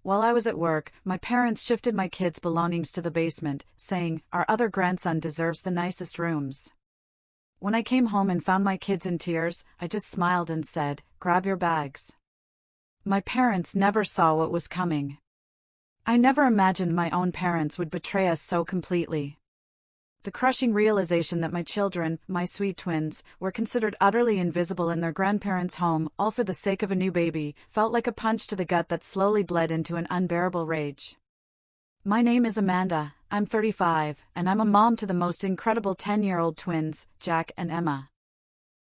While I was at work, my parents shifted my kids' belongings to the basement, saying, "Our other grandson deserves the nicest rooms." When I came home and found my kids in tears, I just smiled and said, "Grab your bags." My parents never saw what was coming. I never imagined my own parents would betray us so completely. The crushing realization that my children, my sweet twins, were considered utterly invisible in their grandparents' home, all for the sake of a new baby, felt like a punch to the gut that slowly bled into an unbearable rage. My name is Amanda, I'm 35, and I'm a mom to the most incredible 10-year-old twins, Jack and Emma.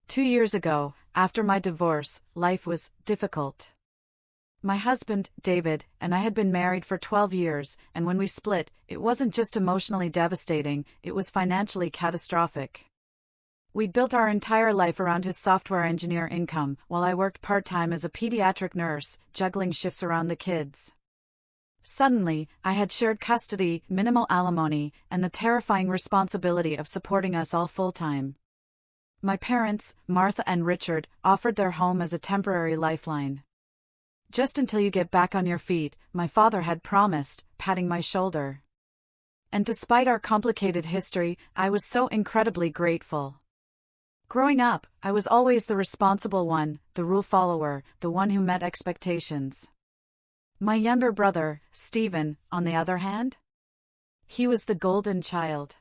2 years ago, after my divorce, life was difficult. My husband, David, and I had been married for 12 years, and when we split, it wasn't just emotionally devastating, it was financially catastrophic. We'd built our entire life around his software engineer income, while I worked part-time as a pediatric nurse, juggling shifts around the kids. Suddenly, I had shared custody, minimal alimony, and the terrifying responsibility of supporting us all full-time. My parents, Martha and Richard, offered their home as a temporary lifeline. "Just until you get back on your feet," my father had promised, patting my shoulder. And despite our complicated history, I was so incredibly grateful. Growing up, I was always the responsible one, the rule follower, the one who met expectations. My younger brother, Stephen, on the other hand? He was the golden child.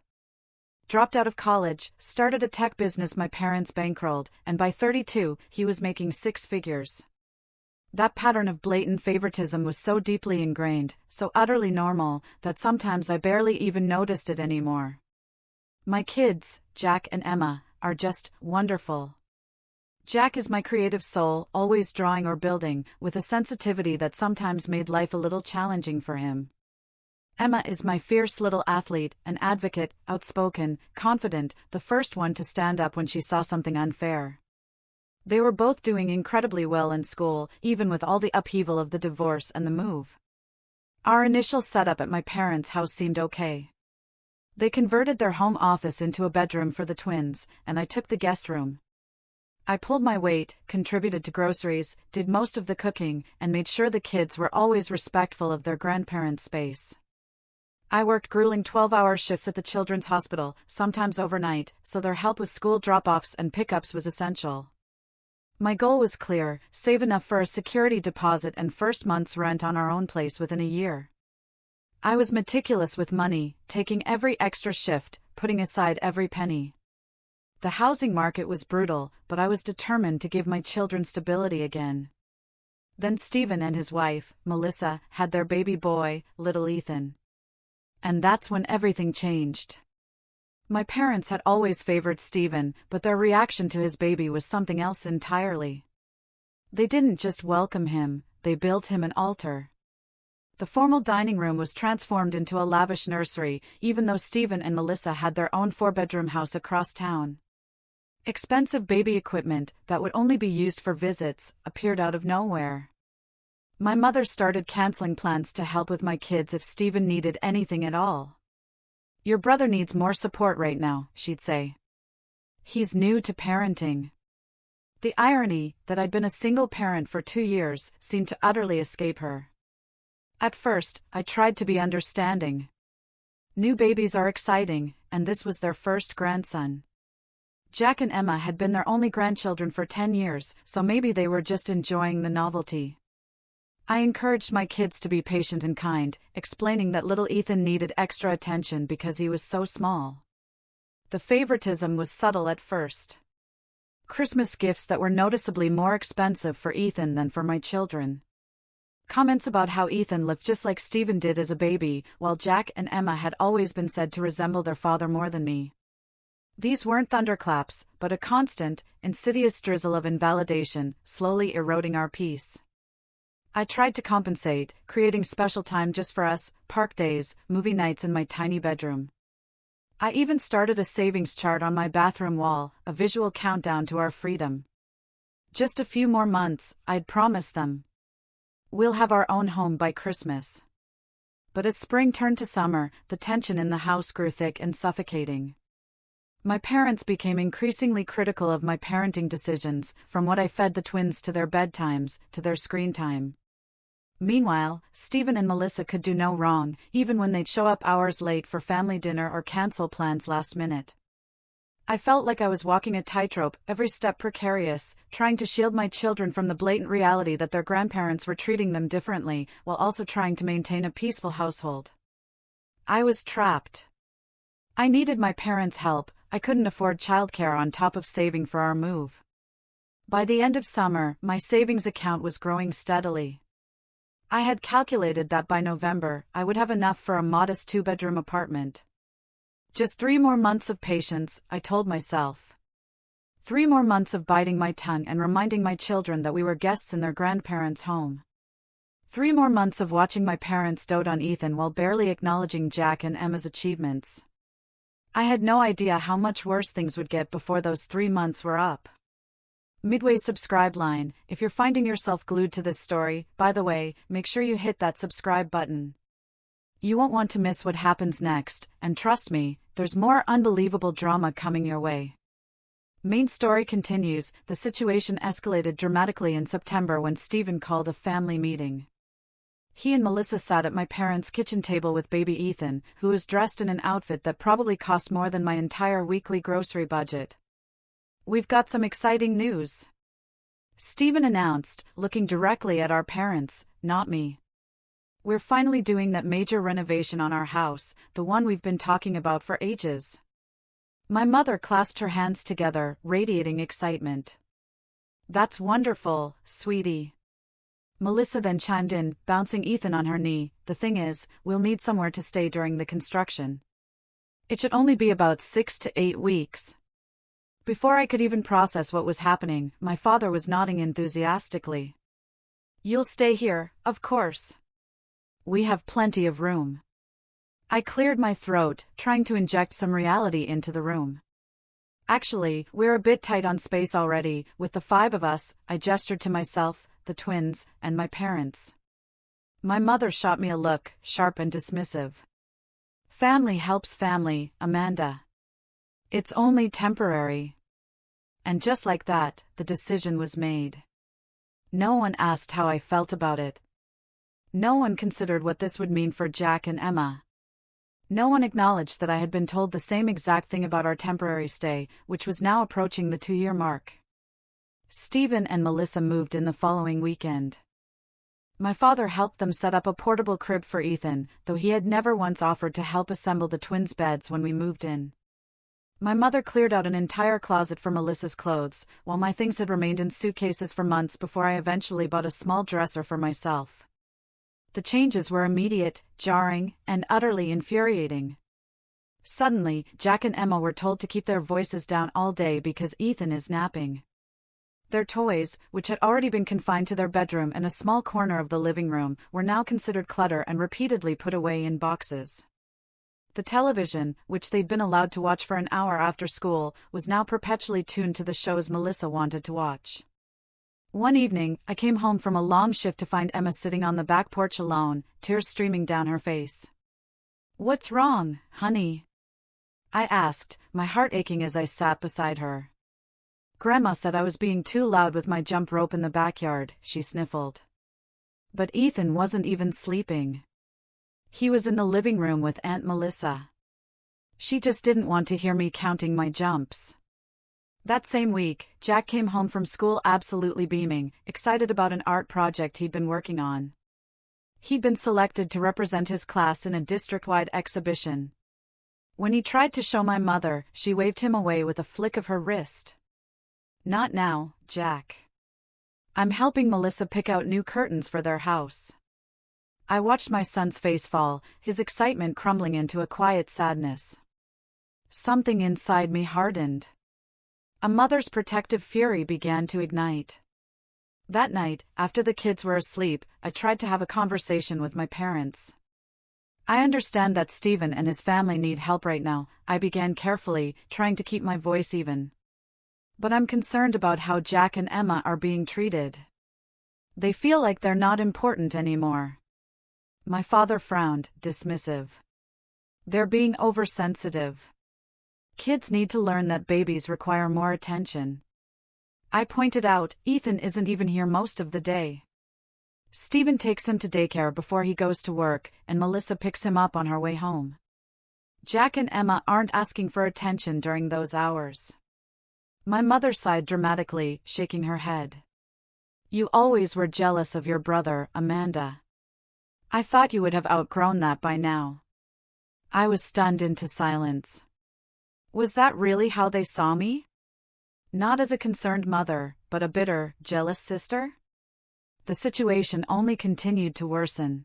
Dropped out of college, started a tech business my parents bankrolled, and by 32, he was making 6 figures. That pattern of blatant favoritism was so deeply ingrained, so utterly normal, that sometimes I barely even noticed it anymore. My kids, Jack and Emma, are just wonderful. Jack is my creative soul, always drawing or building, with a sensitivity that sometimes made life a little challenging for him. Emma is my fierce little athlete, an advocate, outspoken, confident, the first one to stand up when she saw something unfair. They were both doing incredibly well in school, even with all the upheaval of the divorce and the move. Our initial setup at my parents' house seemed okay. They converted their home office into a bedroom for the twins, and I took the guest room. I pulled my weight, contributed to groceries, did most of the cooking, and made sure the kids were always respectful of their grandparents' space. I worked grueling 12-hour shifts at the children's hospital, sometimes overnight, so their help with school drop-offs and pickups was essential. My goal was clear: save enough for a security deposit and first month's rent on our own place within a year. I was meticulous with money, taking every extra shift, putting aside every penny. The housing market was brutal, but I was determined to give my children stability again. Then Stephen and his wife, Melissa, had their baby boy, little Ethan. And that's when everything changed. My parents had always favored Stephen, but their reaction to his baby was something else entirely. They didn't just welcome him, they built him an altar. The formal dining room was transformed into a lavish nursery, even though Stephen and Melissa had their own 4-bedroom house across town. Expensive baby equipment, that would only be used for visits, appeared out of nowhere. My mother started canceling plans to help with my kids if Stephen needed anything at all. "Your brother needs more support right now," she'd say. "He's new to parenting." The irony, that I'd been a single parent for 2 years, seemed to utterly escape her. At first, I tried to be understanding. New babies are exciting, and this was their first grandson. Jack and Emma had been their only grandchildren for 10 years, so maybe they were just enjoying the novelty. I encouraged my kids to be patient and kind, explaining that little Ethan needed extra attention because he was so small. The favoritism was subtle at first. Christmas gifts that were noticeably more expensive for Ethan than for my children. Comments about how Ethan looked just like Stephen did as a baby, while Jack and Emma had always been said to resemble their father more than me. These weren't thunderclaps, but a constant, insidious drizzle of invalidation, slowly eroding our peace. I tried to compensate, creating special time just for us, park days, movie nights in my tiny bedroom. I even started a savings chart on my bathroom wall, a visual countdown to our freedom. Just a few more months, I'd promised them. We'll have our own home by Christmas. But as spring turned to summer, the tension in the house grew thick and suffocating. My parents became increasingly critical of my parenting decisions, from what I fed the twins to their bedtimes, to their screen time. Meanwhile, Stephen and Melissa could do no wrong, even when they'd show up hours late for family dinner or cancel plans last minute. I felt like I was walking a tightrope, every step precarious, trying to shield my children from the blatant reality that their grandparents were treating them differently, while also trying to maintain a peaceful household. I was trapped. I needed my parents' help. I couldn't afford childcare on top of saving for our move. By the end of summer, my savings account was growing steadily. I had calculated that by November, I would have enough for a modest 2-bedroom apartment. Just 3 more months of patience, I told myself. 3 more months of biting my tongue and reminding my children that we were guests in their grandparents' home. 3 more months of watching my parents dote on Ethan while barely acknowledging Jack and Emma's achievements. I had no idea how much worse things would get before those 3 months were up. Midway subscribe line. If you're finding yourself glued to this story, by the way, make sure you hit that subscribe button. You won't want to miss what happens next, and trust me, there's more unbelievable drama coming your way. Main story continues. The situation escalated dramatically in September when Stephen called a family meeting. He and Melissa sat at my parents' kitchen table with baby Ethan, who was dressed in an outfit that probably cost more than my entire weekly grocery budget. "We've got some exciting news," Stephen announced, looking directly at our parents, not me. "We're finally doing that major renovation on our house, the one we've been talking about for ages." My mother clasped her hands together, radiating excitement. "That's wonderful, sweetie." Melissa then chimed in, bouncing Ethan on her knee. "The thing is, we'll need somewhere to stay during the construction. It should only be about 6 to 8 weeks. Before I could even process what was happening, my father was nodding enthusiastically. "You'll stay here, of course. We have plenty of room." I cleared my throat, trying to inject some reality into the room. "Actually, we're a bit tight on space already, with the 5 of us," I gestured to myself, the twins, and my parents. My mother shot me a look, sharp and dismissive. "Family helps family, Amanda. It's only temporary." And just like that, the decision was made. No one asked how I felt about it. No one considered what this would mean for Jack and Emma. No one acknowledged that I had been told the same exact thing about our temporary stay, which was now approaching the 2-year mark. Stephen and Melissa moved in the following weekend. My father helped them set up a portable crib for Ethan, though he had never once offered to help assemble the twins' beds when we moved in. My mother cleared out an entire closet for Melissa's clothes, while my things had remained in suitcases for months before I eventually bought a small dresser for myself. The changes were immediate, jarring, and utterly infuriating. Suddenly, Jack and Emma were told to keep their voices down all day because Ethan is napping. Their toys, which had already been confined to their bedroom and a small corner of the living room, were now considered clutter and repeatedly put away in boxes. The television, which they'd been allowed to watch for an hour after school, was now perpetually tuned to the shows Melissa wanted to watch. One evening, I came home from a long shift to find Emma sitting on the back porch alone, tears streaming down her face. "What's wrong, honey?" I asked, my heart aching as I sat beside her. "Grandma said I was being too loud with my jump rope in the backyard," she sniffled. But Ethan wasn't even sleeping. He was in the living room with Aunt Melissa. She just didn't want to hear me counting my jumps. That same week, Jack came home from school absolutely beaming, excited about an art project he'd been working on. He'd been selected to represent his class in a district-wide exhibition. When he tried to show my mother, she waved him away with a flick of her wrist. "Not now, Jack. I'm helping Melissa pick out new curtains for their house." I watched my son's face fall, his excitement crumbling into a quiet sadness. Something inside me hardened. A mother's protective fury began to ignite. That night, after the kids were asleep, I tried to have a conversation with my parents. "I understand that Stephen and his family need help right now," I began carefully, trying to keep my voice even. "But I'm concerned about how Jack and Emma are being treated. They feel like they're not important anymore." My father frowned, dismissive. "They're being oversensitive. Kids need to learn that babies require more attention." I pointed out, "Ethan isn't even here most of the day." Stephen takes him to daycare before he goes to work, and Melissa picks him up on her way home. Jack and Emma aren't asking for attention during those hours. My mother sighed dramatically, shaking her head. You always were jealous of your brother, Amanda. I thought you would have outgrown that by now. I was stunned into silence. Was that really how they saw me? Not as a concerned mother, but a bitter, jealous sister? The situation only continued to worsen.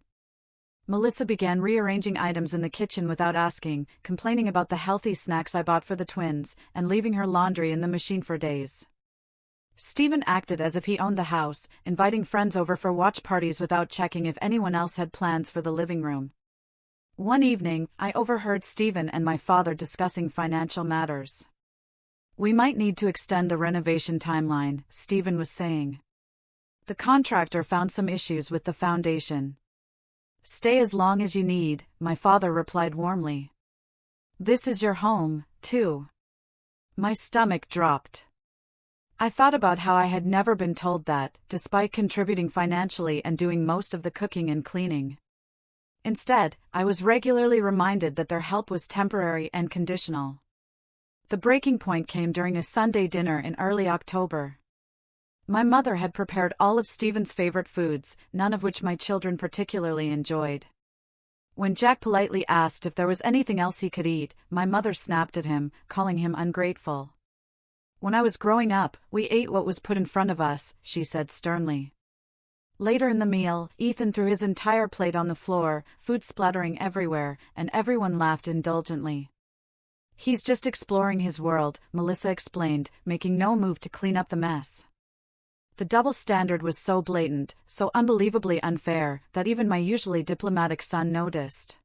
Melissa began rearranging items in the kitchen without asking, complaining about the healthy snacks I bought for the twins, and leaving her laundry in the machine for days. Stephen acted as if he owned the house, inviting friends over for watch parties without checking if anyone else had plans for the living room. One evening, I overheard Stephen and my father discussing financial matters. We might need to extend the renovation timeline, Stephen was saying. The contractor found some issues with the foundation. Stay as long as you need, my father replied warmly. This is your home, too. My stomach dropped. I thought about how I had never been told that, despite contributing financially and doing most of the cooking and cleaning. Instead, I was regularly reminded that their help was temporary and conditional. The breaking point came during a Sunday dinner in early October. My mother had prepared all of Stephen's favorite foods, none of which my children particularly enjoyed. When Jack politely asked if there was anything else he could eat, my mother snapped at him, calling him ungrateful. When I was growing up, we ate what was put in front of us, she said sternly. Later in the meal, Ethan threw his entire plate on the floor, food splattering everywhere, and everyone laughed indulgently. He's just exploring his world, Melissa explained, making no move to clean up the mess. The double standard was so blatant, so unbelievably unfair, that even my usually diplomatic son noticed.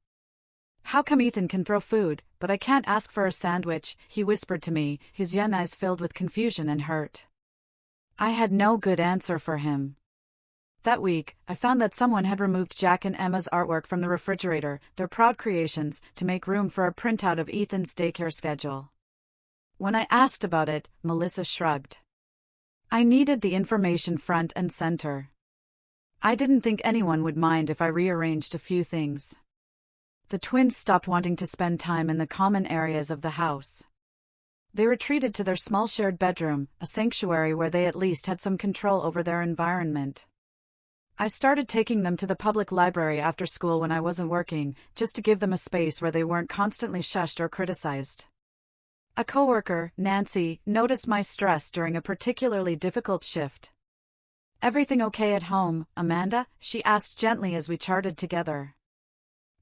How come Ethan can throw food, but I can't ask for a sandwich, he whispered to me, his young eyes filled with confusion and hurt. I had no good answer for him. That week, I found that someone had removed Jack and Emma's artwork from the refrigerator, their proud creations, to make room for a printout of Ethan's daycare schedule. When I asked about it, Melissa shrugged. I needed the information front and center. I didn't think anyone would mind if I rearranged a few things. The twins stopped wanting to spend time in the common areas of the house. They retreated to their small shared bedroom, a sanctuary where they at least had some control over their environment. I started taking them to the public library after school when I wasn't working, just to give them a space where they weren't constantly shushed or criticized. A coworker, Nancy, noticed my stress during a particularly difficult shift. Everything okay at home, Amanda? She asked gently as we charted together.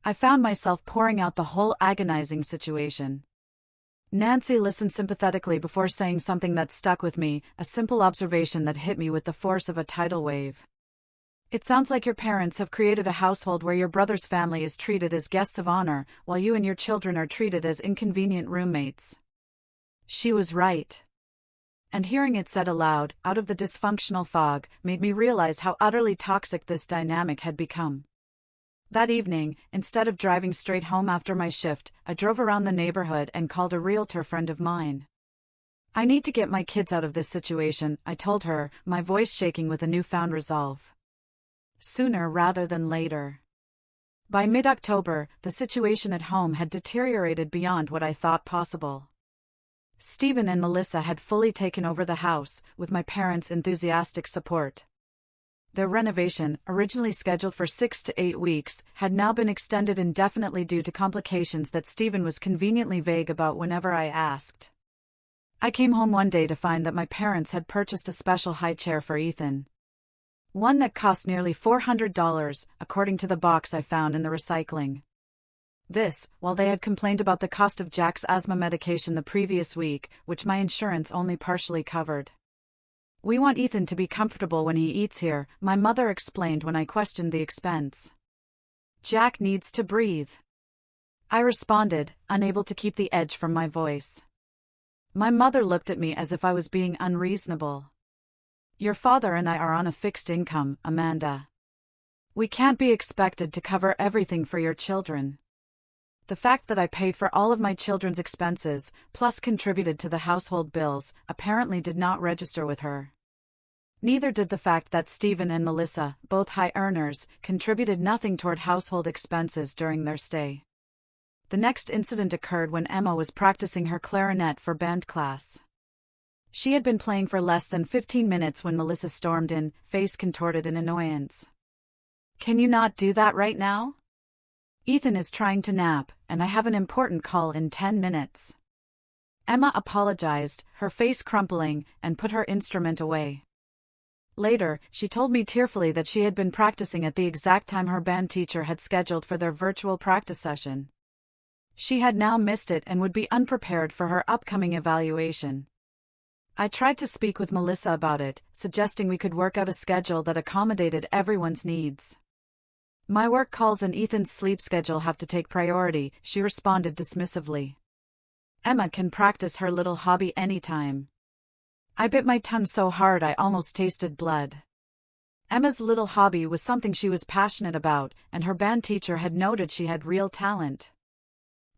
I found myself pouring out the whole agonizing situation. Nancy listened sympathetically before saying something that stuck with me, a simple observation that hit me with the force of a tidal wave. It sounds like your parents have created a household where your brother's family is treated as guests of honor, while you and your children are treated as inconvenient roommates. She was right. And hearing it said aloud, out of the dysfunctional fog, made me realize how utterly toxic this dynamic had become. That evening, instead of driving straight home after my shift, I drove around the neighborhood and called a realtor friend of mine. I need to get my kids out of this situation, I told her, my voice shaking with a newfound resolve. Sooner rather than later. By mid-October, the situation at home had deteriorated beyond what I thought possible. Stephen and Melissa had fully taken over the house, with my parents' enthusiastic support. Their renovation, originally scheduled for 6 to 8 weeks, had now been extended indefinitely due to complications that Stephen was conveniently vague about whenever I asked. I came home one day to find that my parents had purchased a special high chair for Ethan. One that cost nearly $400, according to the box I found in the recycling. This, while they had complained about the cost of Jack's asthma medication the previous week, which my insurance only partially covered. We want Ethan to be comfortable when he eats here, my mother explained when I questioned the expense. Jack needs to breathe. I responded, unable to keep the edge from my voice. My mother looked at me as if I was being unreasonable. Your father and I are on a fixed income, Amanda. We can't be expected to cover everything for your children. The fact that I paid for all of my children's expenses, plus contributed to the household bills, apparently did not register with her. Neither did the fact that Stephen and Melissa, both high earners, contributed nothing toward household expenses during their stay. The next incident occurred when Emma was practicing her clarinet for band class. She had been playing for less than 15 minutes when Melissa stormed in, face contorted in annoyance. "Can you not do that right now? Ethan is trying to nap, and I have an important call in 10 minutes. Emma apologized, her face crumpling, and put her instrument away. Later, she told me tearfully that she had been practicing at the exact time her band teacher had scheduled for their virtual practice session. She had now missed it and would be unprepared for her upcoming evaluation. I tried to speak with Melissa about it, suggesting we could work out a schedule that accommodated everyone's needs. "My work calls and Ethan's sleep schedule have to take priority," she responded dismissively. "Emma can practice her little hobby anytime." I bit my tongue so hard I almost tasted blood. Emma's little hobby was something she was passionate about, and her band teacher had noted she had real talent.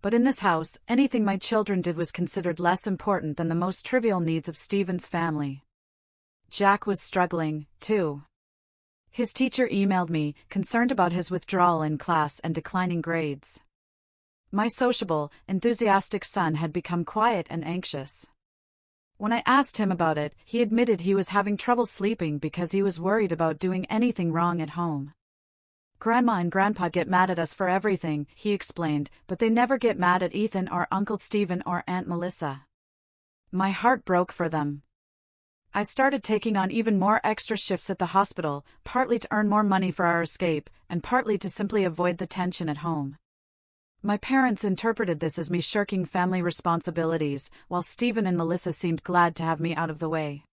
But in this house, anything my children did was considered less important than the most trivial needs of Stephen's family. Jack was struggling, too. His teacher emailed me, concerned about his withdrawal in class and declining grades. My sociable, enthusiastic son had become quiet and anxious. When I asked him about it, he admitted he was having trouble sleeping because he was worried about doing anything wrong at home. "Grandma and Grandpa get mad at us for everything," he explained, "but they never get mad at Ethan or Uncle Stephen or Aunt Melissa." My heart broke for them. I started taking on even more extra shifts at the hospital, partly to earn more money for our escape, and partly to simply avoid the tension at home. My parents interpreted this as me shirking family responsibilities, while Stephen and Melissa seemed glad to have me out of the way.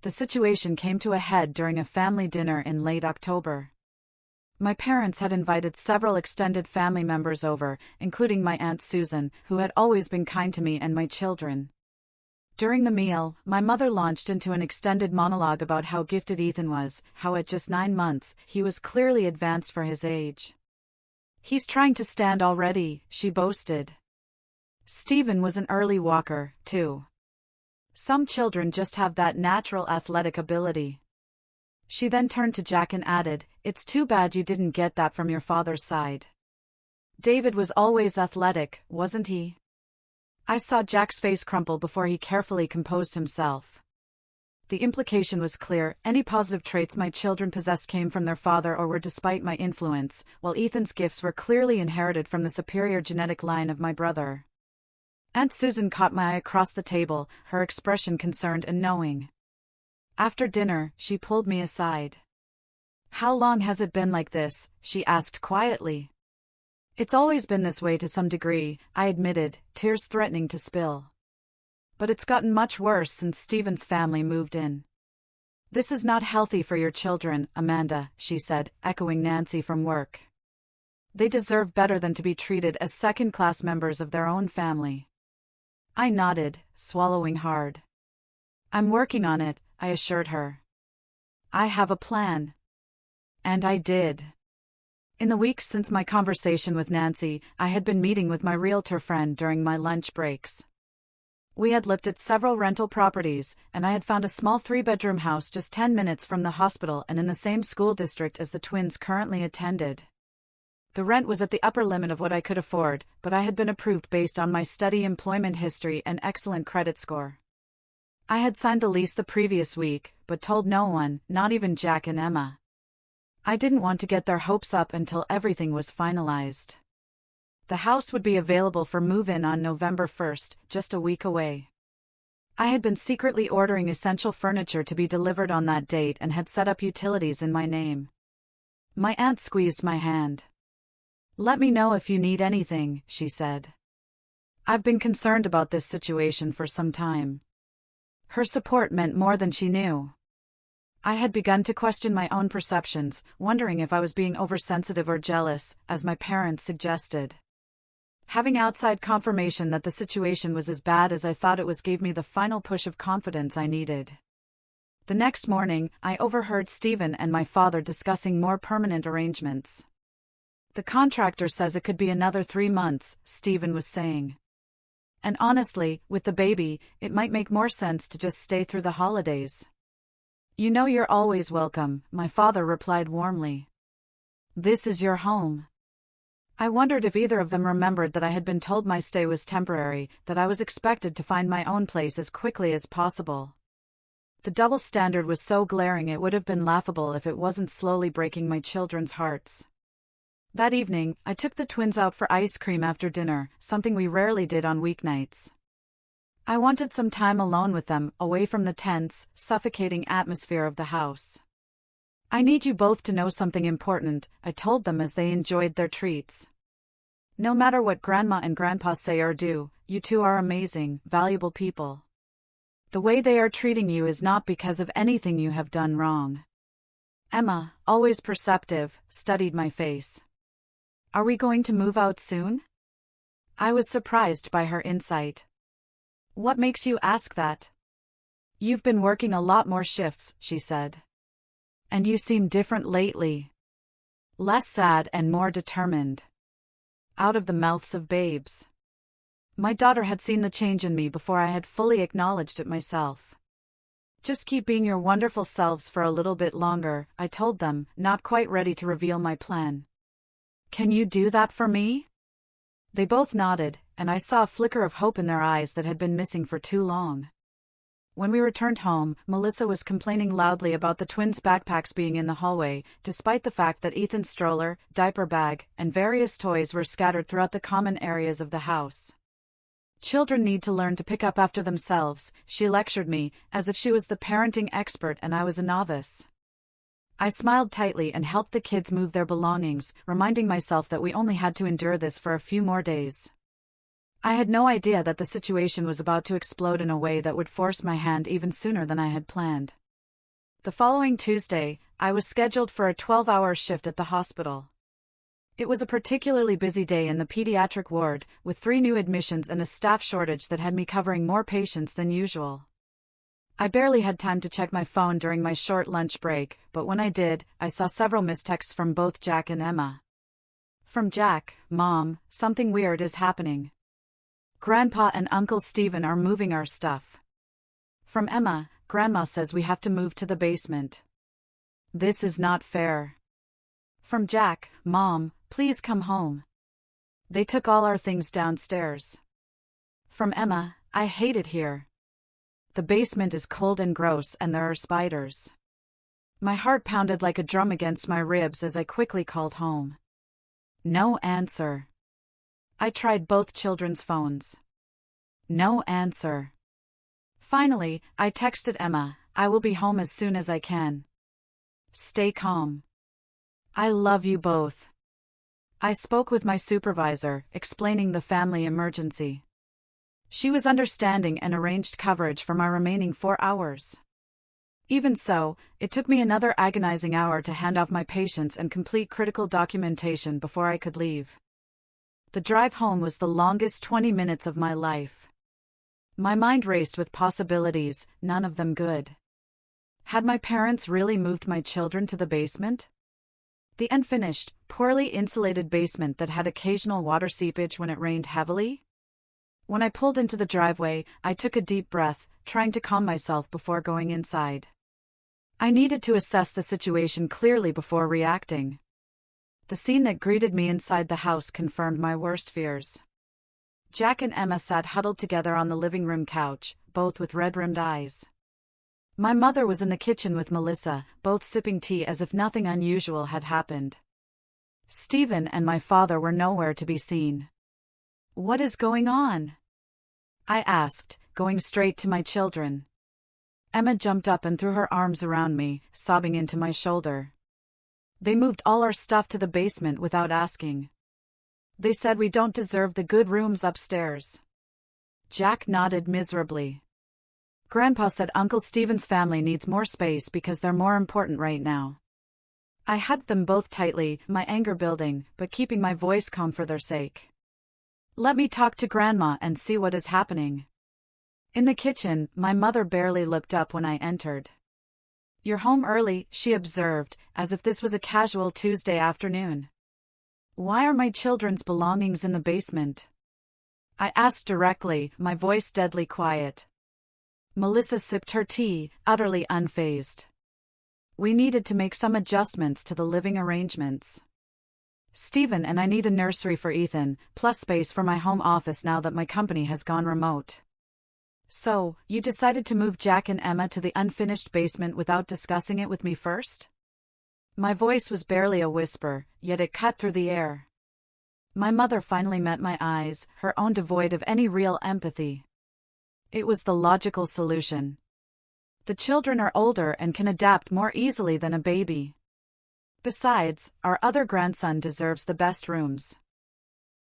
The situation came to a head during a family dinner in late October. My parents had invited several extended family members over, including my Aunt Susan, who had always been kind to me and my children. During the meal, my mother launched into an extended monologue about how gifted Ethan was, how at just 9 months, he was clearly advanced for his age. "He's trying to stand already," she boasted. Stephen was an early walker, too. "Some children just have that natural athletic ability." She then turned to Jack and added, "It's too bad you didn't get that from your father's side. David was always athletic, wasn't he?" I saw Jack's face crumple before he carefully composed himself. The implication was clear: any positive traits my children possessed came from their father or were despite my influence, while Ethan's gifts were clearly inherited from the superior genetic line of my brother. Aunt Susan caught my eye across the table, her expression concerned and knowing. After dinner, she pulled me aside. "How long has it been like this?" she asked quietly. "It's always been this way to some degree," I admitted, tears threatening to spill. "But it's gotten much worse since Stephen's family moved in." "This is not healthy for your children, Amanda," she said, echoing Nancy from work. "They deserve better than to be treated as second-class members of their own family." I nodded, swallowing hard. "I'm working on it," I assured her. "I have a plan." And I did. In the weeks since my conversation with Nancy, I had been meeting with my realtor friend during my lunch breaks. We had looked at several rental properties, and I had found a small 3-bedroom house just 10 minutes from the hospital and in the same school district as the twins currently attended. The rent was at the upper limit of what I could afford, but I had been approved based on my steady employment history and excellent credit score. I had signed the lease the previous week, but told no one, not even Jack and Emma. I didn't want to get their hopes up until everything was finalized. The house would be available for move-in on November 1st, just a week away. I had been secretly ordering essential furniture to be delivered on that date and had set up utilities in my name. My aunt squeezed my hand. "Let me know if you need anything," she said. "I've been concerned about this situation for some time." Her support meant more than she knew. I had begun to question my own perceptions, wondering if I was being oversensitive or jealous, as my parents suggested. Having outside confirmation that the situation was as bad as I thought it was gave me the final push of confidence I needed. The next morning, I overheard Stephen and my father discussing more permanent arrangements. "The contractor says it could be another 3 months, Stephen was saying. "And honestly, with the baby, it might make more sense to just stay through the holidays." You know you're always welcome, my father replied warmly. This is your home. I wondered if either of them remembered that I had been told my stay was temporary, that I was expected to find my own place as quickly as possible. The double standard was so glaring it would have been laughable if it wasn't slowly breaking my children's hearts. That evening, I took the twins out for ice cream after dinner, something we rarely did on weeknights. I wanted some time alone with them, away from the tense, suffocating atmosphere of the house. I need you both to know something important, I told them as they enjoyed their treats. No matter what Grandma and Grandpa say or do, you two are amazing, valuable people. The way they are treating you is not because of anything you have done wrong. Emma, always perceptive, studied my face. Are we going to move out soon? I was surprised by her insight. What makes you ask that? You've been working a lot more shifts, she said. And you seem different lately. Less sad and more determined. Out of the mouths of babes. My daughter had seen the change in me before I had fully acknowledged it myself. Just keep being your wonderful selves for a little bit longer, I told them, not quite ready to reveal my plan. Can you do that for me? They both nodded, and I saw a flicker of hope in their eyes that had been missing for too long. When we returned home, Melissa was complaining loudly about the twins' backpacks being in the hallway, despite the fact that Ethan's stroller, diaper bag, and various toys were scattered throughout the common areas of the house. Children need to learn to pick up after themselves, she lectured me, as if she was the parenting expert and I was a novice. I smiled tightly and helped the kids move their belongings, reminding myself that we only had to endure this for a few more days. I had no idea that the situation was about to explode in a way that would force my hand even sooner than I had planned. The following Tuesday, I was scheduled for a 12-hour shift at the hospital. It was a particularly busy day in the pediatric ward, with 3 new admissions and a staff shortage that had me covering more patients than usual. I barely had time to check my phone during my short lunch break, but when I did, I saw several missed texts from both Jack and Emma. From Jack, Mom, something weird is happening. Grandpa and Uncle Stephen are moving our stuff. From Emma, Grandma says we have to move to the basement. This is not fair. From Jack, Mom, please come home. They took all our things downstairs. From Emma, I hate it here. The basement is cold and gross and there are spiders. My heart pounded like a drum against my ribs as I quickly called home. No answer. I tried both children's phones. No answer. Finally, I texted Emma, I will be home as soon as I can. Stay calm. I love you both. I spoke with my supervisor, explaining the family emergency. She was understanding and arranged coverage for my remaining 4 hours. Even so, it took me another agonizing hour to hand off my patients and complete critical documentation before I could leave. The drive home was the longest 20 minutes of my life. My mind raced with possibilities, none of them good. Had my parents really moved my children to the basement? The unfinished, poorly insulated basement that had occasional water seepage when it rained heavily? When I pulled into the driveway, I took a deep breath, trying to calm myself before going inside. I needed to assess the situation clearly before reacting. The scene that greeted me inside the house confirmed my worst fears. Jack and Emma sat huddled together on the living room couch, both with red-rimmed eyes. My mother was in the kitchen with Melissa, both sipping tea as if nothing unusual had happened. Stephen and my father were nowhere to be seen. What is going on? I asked, going straight to my children. Emma jumped up and threw her arms around me, sobbing into my shoulder. They moved all our stuff to the basement without asking. They said we don't deserve the good rooms upstairs. Jack nodded miserably. Grandpa said Uncle Stephen's family needs more space because they're more important right now. I hugged them both tightly, my anger building, but keeping my voice calm for their sake. Let me talk to Grandma and see what is happening. In the kitchen, my mother barely looked up when I entered. You're home early, she observed, as if this was a casual Tuesday afternoon. Why are my children's belongings in the basement? I asked directly, my voice deadly quiet. Melissa sipped her tea, utterly unfazed. We needed to make some adjustments to the living arrangements. Stephen and I need a nursery for Ethan, plus space for my home office now that my company has gone remote. So, you decided to move Jack and Emma to the unfinished basement without discussing it with me first? My voice was barely a whisper, yet it cut through the air. My mother finally met my eyes, her own devoid of any real empathy. It was the logical solution. The children are older and can adapt more easily than a baby. Besides, our other grandson deserves the best rooms.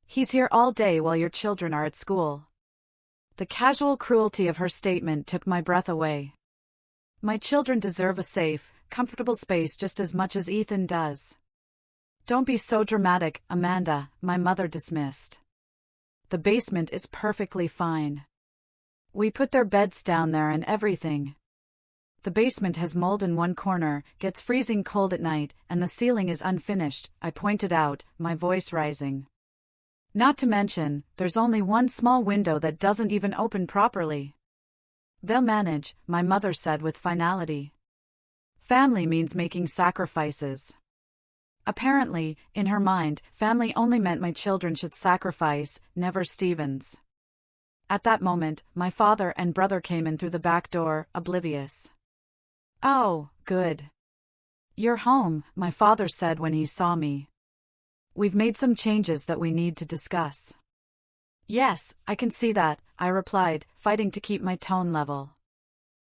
He's here all day while your children are at school. The casual cruelty of her statement took my breath away. My children deserve a safe, comfortable space just as much as Ethan does. Don't be so dramatic, Amanda, my mother dismissed. The basement is perfectly fine. We put their beds down there and everything. The basement has mold in one corner, gets freezing cold at night, and the ceiling is unfinished, I pointed out, my voice rising. Not to mention, there's only one small window that doesn't even open properly. They'll manage, my mother said with finality. Family means making sacrifices. Apparently, in her mind, family only meant my children should sacrifice, never Stephen's. At that moment, my father and brother came in through the back door, oblivious. Oh, good. You're home, my father said when he saw me. We've made some changes that we need to discuss. Yes, I can see that, I replied, fighting to keep my tone level.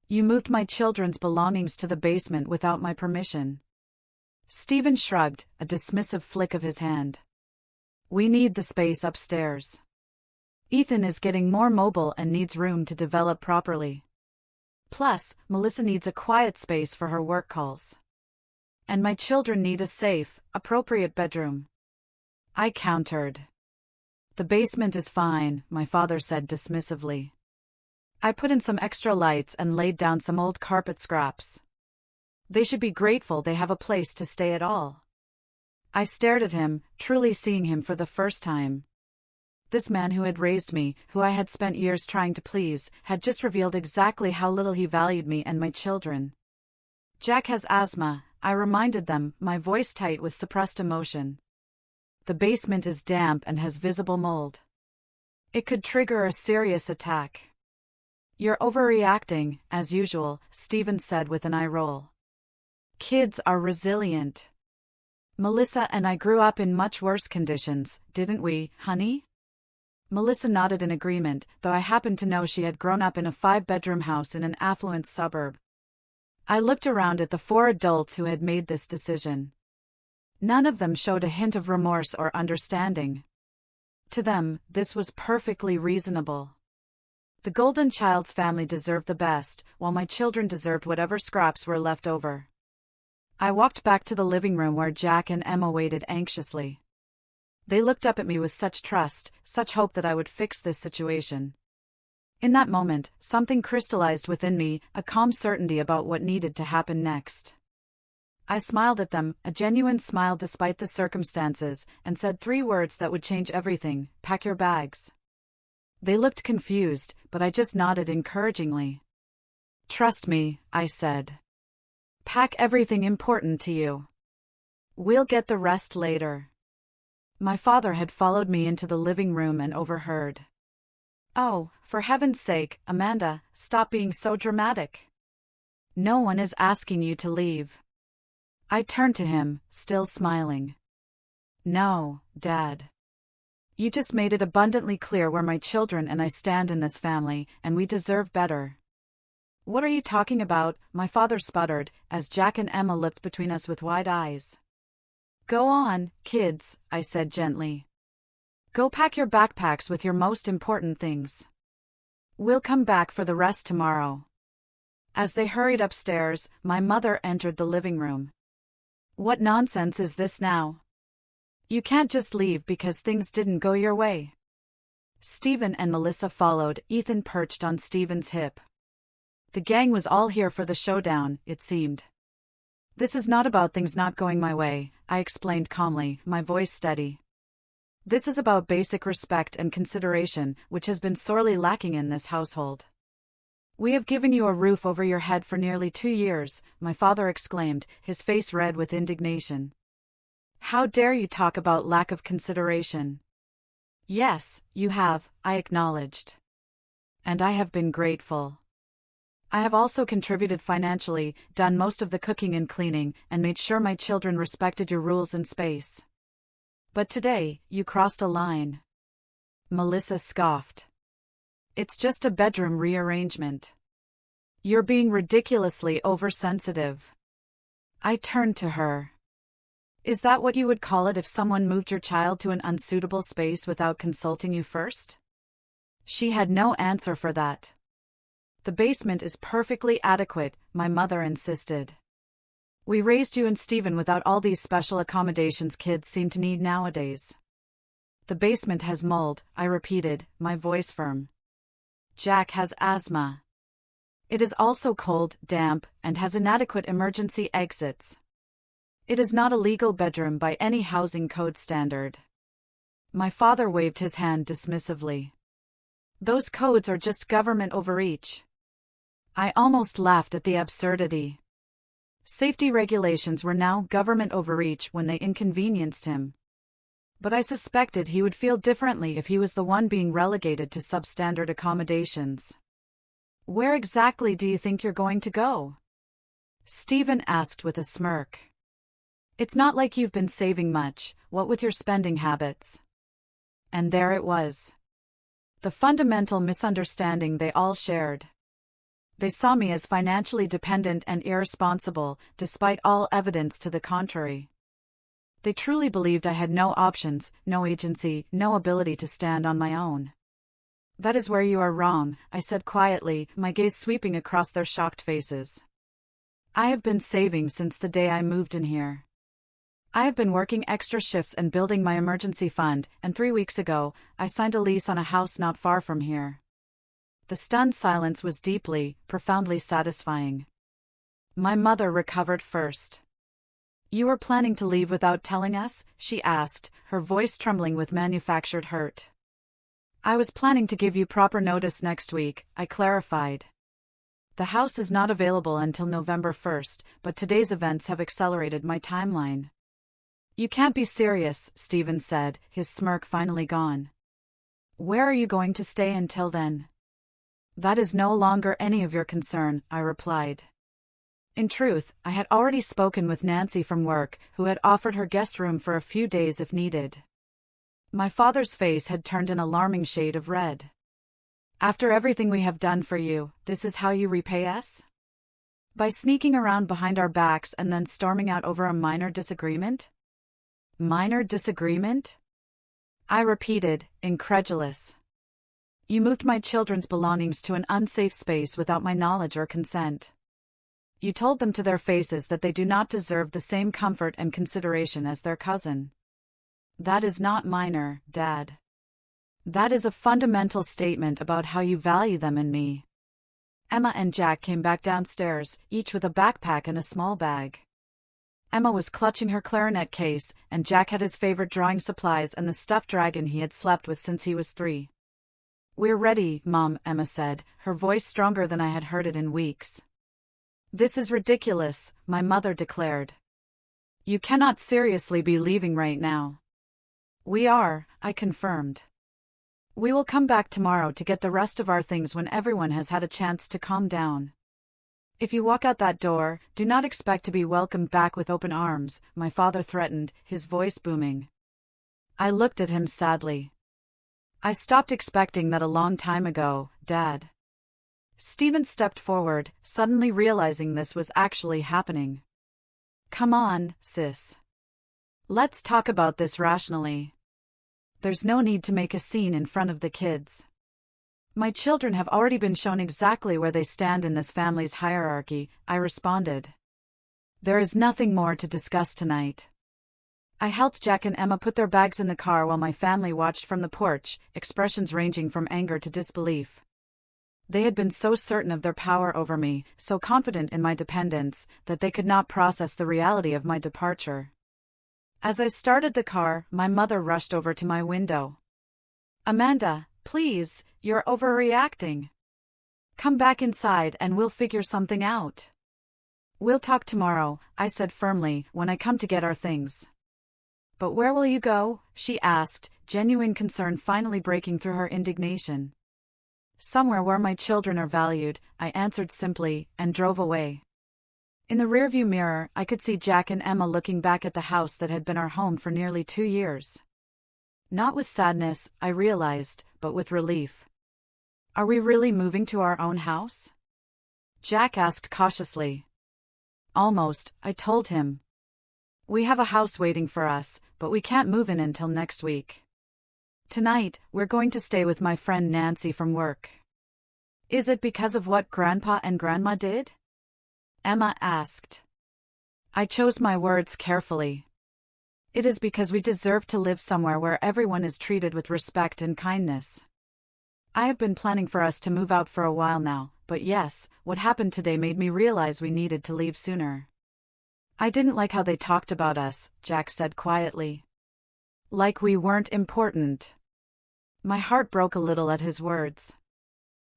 You moved my children's belongings to the basement without my permission. Stephen shrugged, a dismissive flick of his hand. We need the space upstairs. Ethan is getting more mobile and needs room to develop properly. Plus, Melissa needs a quiet space for her work calls. And my children need a safe, appropriate bedroom. I countered. The basement is fine, my father said dismissively. I put in some extra lights and laid down some old carpet scraps. They should be grateful they have a place to stay at all. I stared at him, truly seeing him for the first time. This man who had raised me, who I had spent years trying to please, had just revealed exactly how little he valued me and my children. Jack has asthma, I reminded them, my voice tight with suppressed emotion. The basement is damp and has visible mold. It could trigger a serious attack. You're overreacting, as usual, Stephen said with an eye roll. Kids are resilient. Melissa and I grew up in much worse conditions, didn't we, honey? Melissa nodded in agreement, though I happened to know she had grown up in a 5-bedroom house in an affluent suburb. I looked around at the 4 adults who had made this decision. None of them showed a hint of remorse or understanding. To them, this was perfectly reasonable. The golden child's family deserved the best, while my children deserved whatever scraps were left over. I walked back to the living room where Jack and Emma waited anxiously. They looked up at me with such trust, such hope that I would fix this situation. In that moment, something crystallized within me, a calm certainty about what needed to happen next. I smiled at them, a genuine smile despite the circumstances, and said 3 words that would change everything: pack your bags. They looked confused, but I just nodded encouragingly. Trust me, I said. Pack everything important to you. We'll get the rest later. My father had followed me into the living room and overheard. Oh, for heaven's sake, Amanda, stop being so dramatic. No one is asking you to leave. I turned to him, still smiling. No, Dad. You just made it abundantly clear where my children and I stand in this family, and we deserve better. What are you talking about? My father sputtered, as Jack and Emma looked between us with wide eyes. Go on, kids, I said gently. Go pack your backpacks with your most important things. We'll come back for the rest tomorrow. As they hurried upstairs, my mother entered the living room. What nonsense is this now? You can't just leave because things didn't go your way. Stephen and Melissa followed, Ethan perched on Stephen's hip. The gang was all here for the showdown, it seemed. This is not about things not going my way, I explained calmly, my voice steady. This is about basic respect and consideration, which has been sorely lacking in this household. "We have given you a roof over your head for nearly 2 years," my father exclaimed, his face red with indignation. "How dare you talk about lack of consideration?" "Yes, you have," I acknowledged. "And I have been grateful. I have also contributed financially, done most of the cooking and cleaning, and made sure my children respected your rules and space. But today, you crossed a line." Melissa scoffed. "It's just a bedroom rearrangement. You're being ridiculously oversensitive." I turned to her. "Is that what you would call it if someone moved your child to an unsuitable space without consulting you first?" She had no answer for that. "The basement is perfectly adequate," my mother insisted. "We raised you and Stephen without all these special accommodations kids seem to need nowadays." "The basement has mold," I repeated, my voice firm. "Jack has asthma. It is also cold, damp, and has inadequate emergency exits. It is not a legal bedroom by any housing code standard." My father waved his hand dismissively. "Those codes are just government overreach." I almost laughed at the absurdity. Safety regulations were now government overreach when they inconvenienced him. But I suspected he would feel differently if he was the one being relegated to substandard accommodations. "Where exactly do you think you're going to go?" Stephen asked with a smirk. "It's not like you've been saving much, what with your spending habits." And there it was. The fundamental misunderstanding they all shared. They saw me as financially dependent and irresponsible, despite all evidence to the contrary. They truly believed I had no options, no agency, no ability to stand on my own. "That is where you are wrong," I said quietly, my gaze sweeping across their shocked faces. "I have been saving since the day I moved in here. I have been working extra shifts and building my emergency fund, and 3 weeks ago, I signed a lease on a house not far from here." The stunned silence was deeply, profoundly satisfying. My mother recovered first. "You were planning to leave without telling us?" she asked, her voice trembling with manufactured hurt. "I was planning to give you proper notice next week," I clarified. "The house is not available until November 1st, but today's events have accelerated my timeline." "You can't be serious," Stephen said, his smirk finally gone. "Where are you going to stay until then?" "That is no longer any of your concern," I replied. In truth, I had already spoken with Nancy from work, who had offered her guest room for a few days if needed. My father's face had turned an alarming shade of red. "After everything we have done for you, this is how you repay us? By sneaking around behind our backs and then storming out over a minor disagreement?" "Minor disagreement?" I repeated, incredulous. "You moved my children's belongings to an unsafe space without my knowledge or consent. You told them to their faces that they do not deserve the same comfort and consideration as their cousin. That is not minor, Dad. That is a fundamental statement about how you value them and me." Emma and Jack came back downstairs, each with a backpack and a small bag. Emma was clutching her clarinet case, and Jack had his favorite drawing supplies and the stuffed dragon he had slept with since he was 3. "We're ready, Mom," Emma said, her voice stronger than I had heard it in weeks. "This is ridiculous," my mother declared. "You cannot seriously be leaving right now." "We are," I confirmed. "We will come back tomorrow to get the rest of our things when everyone has had a chance to calm down. If you walk out that door, do not expect to be welcomed back with open arms," my father threatened, his voice booming. I looked at him sadly. "I stopped expecting that a long time ago, Dad." Stephen stepped forward, suddenly realizing this was actually happening. "Come on, sis. Let's talk about this rationally. There's no need to make a scene in front of the kids. My children have already been shown exactly where they stand in this family's hierarchy," I responded. "There is nothing more to discuss tonight." I helped Jack and Emma put their bags in the car while my family watched from the porch, expressions ranging from anger to disbelief. They had been so certain of their power over me, so confident in my dependence, that they could not process the reality of my departure. As I started the car, my mother rushed over to my window. "Amanda, please, you're overreacting." Come back inside and we'll figure something out. We'll talk tomorrow, I said firmly, when I come to get our things. But where will you go? She asked, genuine concern finally breaking through her indignation. Somewhere where my children are valued, I answered simply, and drove away. In the rearview mirror, I could see Jack and Emma looking back at the house that had been our home for nearly 2 years. Not with sadness, I realized, but with relief. Are we really moving to our own house? Jack asked cautiously. Almost, I told him. We have a house waiting for us, but we can't move in until next week. Tonight, we're going to stay with my friend Nancy from work. Is it because of what Grandpa and Grandma did? Emma asked. I chose my words carefully. It is because we deserve to live somewhere where everyone is treated with respect and kindness. I have been planning for us to move out for a while now, but yes, what happened today made me realize we needed to leave sooner. I didn't like how they talked about us, Jack said quietly. Like we weren't important. My heart broke a little at his words.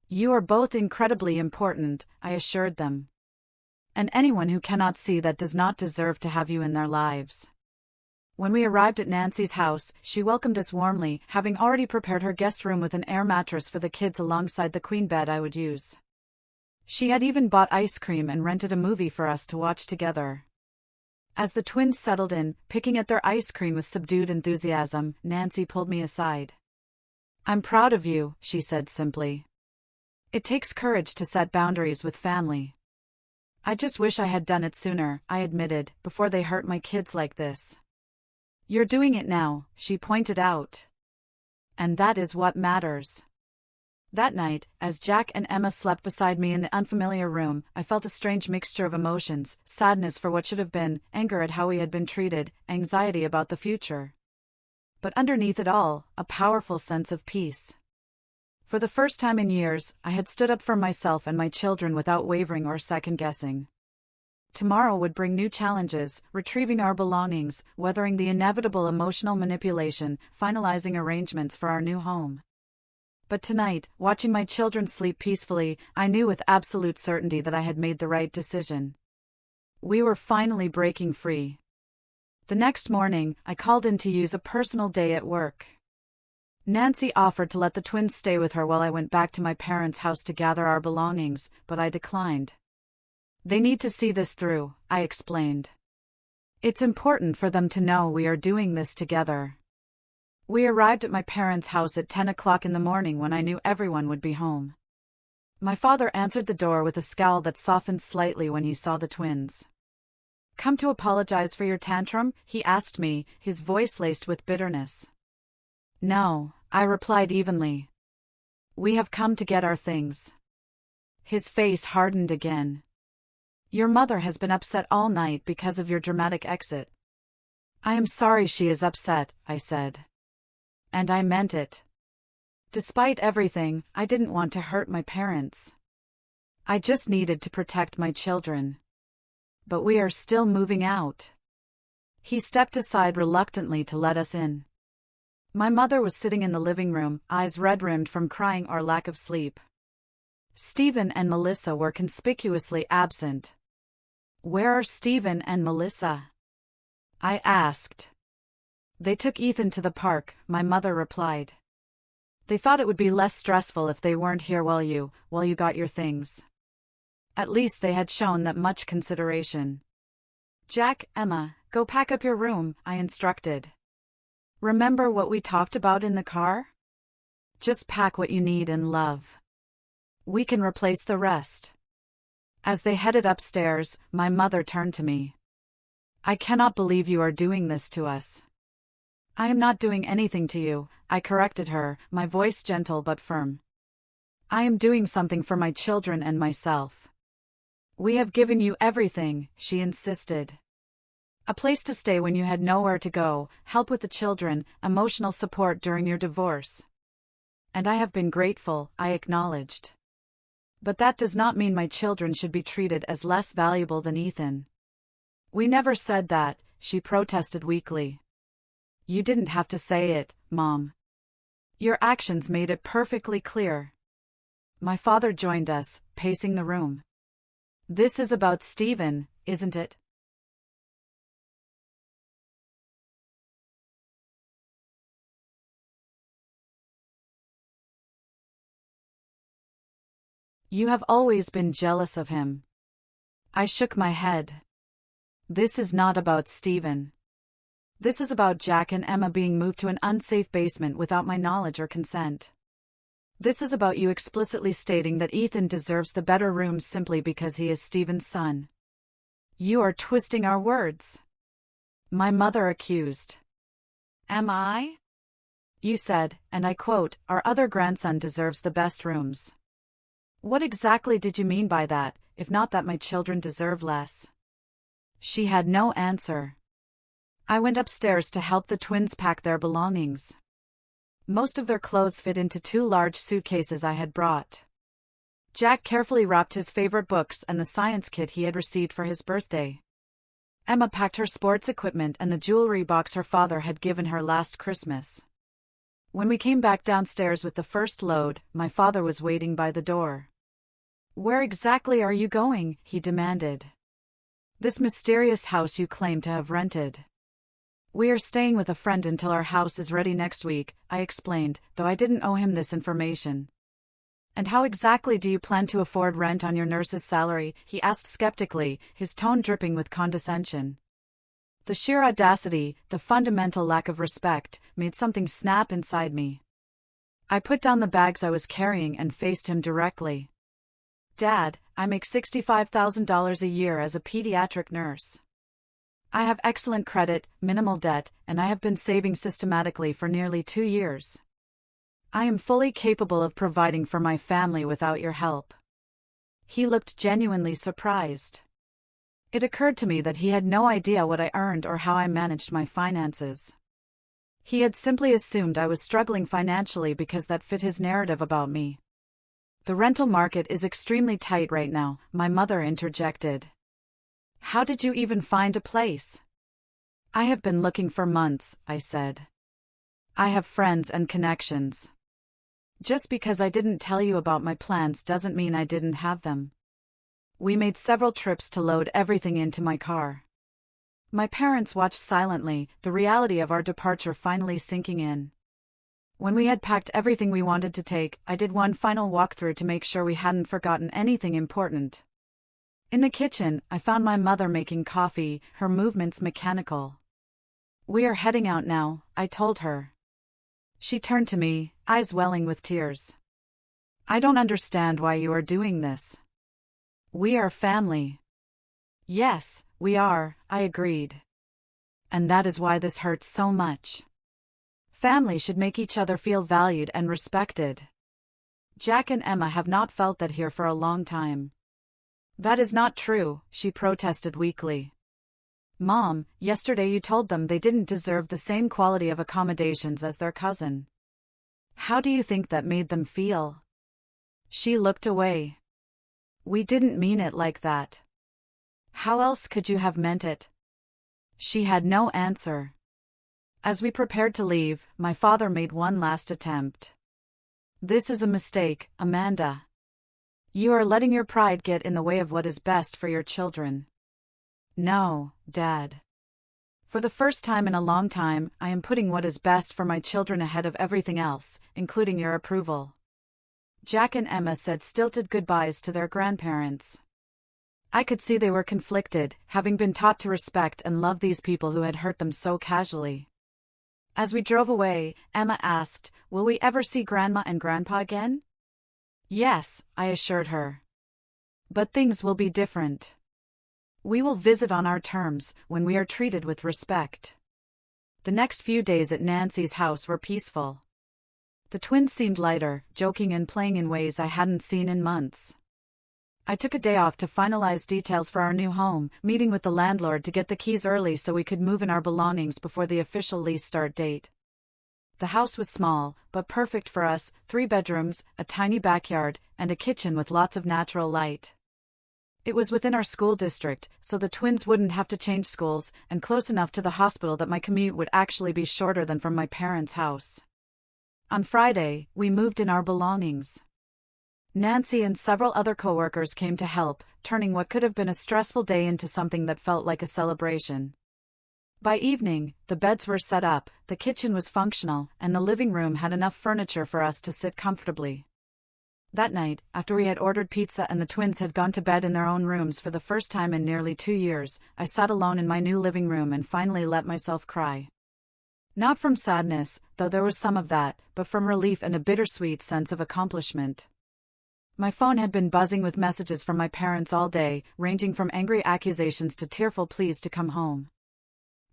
You are both incredibly important, I assured them. And anyone who cannot see that does not deserve to have you in their lives. When we arrived at Nancy's house, she welcomed us warmly, having already prepared her guest room with an air mattress for the kids alongside the queen bed I would use. She had even bought ice cream and rented a movie for us to watch together. As the twins settled in, picking at their ice cream with subdued enthusiasm, Nancy pulled me aside. I'm proud of you, she said simply. It takes courage to set boundaries with family. I just wish I had done it sooner, I admitted, before they hurt my kids like this. You're doing it now, she pointed out. And that is what matters. That night, as Jack and Emma slept beside me in the unfamiliar room, I felt a strange mixture of emotions, sadness for what should have been, anger at how we had been treated, anxiety about the future. But underneath it all, a powerful sense of peace. For the first time in years, I had stood up for myself and my children without wavering or second-guessing. Tomorrow would bring new challenges, retrieving our belongings, weathering the inevitable emotional manipulation, finalizing arrangements for our new home. But tonight, watching my children sleep peacefully, I knew with absolute certainty that I had made the right decision. We were finally breaking free. The next morning, I called in to use a personal day at work. Nancy offered to let the twins stay with her while I went back to my parents' house to gather our belongings, but I declined. They need to see this through, I explained. It's important for them to know we are doing this together. We arrived at my parents' house at 10 o'clock in the morning when I knew everyone would be home. My father answered the door with a scowl that softened slightly when he saw the twins. Come to apologize for your tantrum? He asked me, his voice laced with bitterness. No, I replied evenly. We have come to get our things. His face hardened again. Your mother has been upset all night because of your dramatic exit. I am sorry she is upset, I said. And I meant it. Despite everything, I didn't want to hurt my parents. I just needed to protect my children. But we are still moving out. He stepped aside reluctantly to let us in. My mother was sitting in the living room, eyes red-rimmed from crying or lack of sleep. Stephen and Melissa were conspicuously absent. Where are Stephen and Melissa? I asked. They took Ethan to the park, my mother replied. They thought it would be less stressful if they weren't here while you got your things. At least they had shown that much consideration. Jack, Emma, go pack up your room, I instructed. Remember what we talked about in the car? Just pack what you need and love. We can replace the rest. As they headed upstairs, my mother turned to me. I cannot believe you are doing this to us. I am not doing anything to you, I corrected her, my voice gentle but firm. I am doing something for my children and myself. We have given you everything, she insisted. A place to stay when you had nowhere to go, help with the children, emotional support during your divorce. And I have been grateful, I acknowledged. But that does not mean my children should be treated as less valuable than Ethan. We never said that, she protested weakly. You didn't have to say it, Mom. Your actions made it perfectly clear. My father joined us, pacing the room. This is about Stephen, isn't it? You have always been jealous of him. I shook my head. This is not about Stephen. This is about Jack and Emma being moved to an unsafe basement without my knowledge or consent. This is about you explicitly stating that Ethan deserves the better rooms simply because he is Stephen's son. You are twisting our words. My mother accused. Am I? You said, and I quote, our other grandson deserves the best rooms. What exactly did you mean by that, if not that my children deserve less? She had no answer. I went upstairs to help the twins pack their belongings. Most of their clothes fit into 2 large suitcases I had brought. Jack carefully wrapped his favorite books and the science kit he had received for his birthday. Emma packed her sports equipment and the jewelry box her father had given her last Christmas. When we came back downstairs with the first load, my father was waiting by the door. Where exactly are you going? He demanded. This mysterious house you claim to have rented. We are staying with a friend until our house is ready next week, I explained, though I didn't owe him this information. And how exactly do you plan to afford rent on your nurse's salary? He asked skeptically, his tone dripping with condescension. The sheer audacity, the fundamental lack of respect, made something snap inside me. I put down the bags I was carrying and faced him directly. Dad, I make $65,000 a year as a pediatric nurse. I have excellent credit, minimal debt, and I have been saving systematically for nearly 2 years. I am fully capable of providing for my family without your help. He looked genuinely surprised. It occurred to me that he had no idea what I earned or how I managed my finances. He had simply assumed I was struggling financially because that fit his narrative about me. The rental market is extremely tight right now, my mother interjected. How did you even find a place? I have been looking for months, I said. I have friends and connections. Just because I didn't tell you about my plans doesn't mean I didn't have them. We made several trips to load everything into my car. My parents watched silently, the reality of our departure finally sinking in. When we had packed everything we wanted to take, I did one final walkthrough to make sure we hadn't forgotten anything important. In the kitchen, I found my mother making coffee, her movements mechanical. We are heading out now, I told her. She turned to me, eyes welling with tears. I don't understand why you are doing this. We are family. Yes, we are, I agreed. And that is why this hurts so much. Family should make each other feel valued and respected. Jack and Emma have not felt that here for a long time. That is not true, she protested weakly. Mom, yesterday you told them they didn't deserve the same quality of accommodations as their cousin. How do you think that made them feel? She looked away. We didn't mean it like that. How else could you have meant it? She had no answer. As we prepared to leave, my father made one last attempt. This is a mistake, Amanda. You are letting your pride get in the way of what is best for your children. No, Dad. For the first time in a long time, I am putting what is best for my children ahead of everything else, including your approval. Jack and Emma said stilted goodbyes to their grandparents. I could see they were conflicted, having been taught to respect and love these people who had hurt them so casually. As we drove away, Emma asked, "Will we ever see Grandma and Grandpa again?" Yes, I assured her. But things will be different. We will visit on our terms, when we are treated with respect. The next few days at Nancy's house were peaceful. The twins seemed lighter, joking and playing in ways I hadn't seen in months. I took a day off to finalize details for our new home, meeting with the landlord to get the keys early so we could move in our belongings before the official lease start date. The house was small, but perfect for us, 3 bedrooms, a tiny backyard, and a kitchen with lots of natural light. It was within our school district, so the twins wouldn't have to change schools, and close enough to the hospital that my commute would actually be shorter than from my parents' house. On Friday, we moved in our belongings. Nancy and several other coworkers came to help, turning what could have been a stressful day into something that felt like a celebration. By evening, the beds were set up, the kitchen was functional, and the living room had enough furniture for us to sit comfortably. That night, after we had ordered pizza and the twins had gone to bed in their own rooms for the first time in nearly 2 years, I sat alone in my new living room and finally let myself cry. Not from sadness, though there was some of that, but from relief and a bittersweet sense of accomplishment. My phone had been buzzing with messages from my parents all day, ranging from angry accusations to tearful pleas to come home.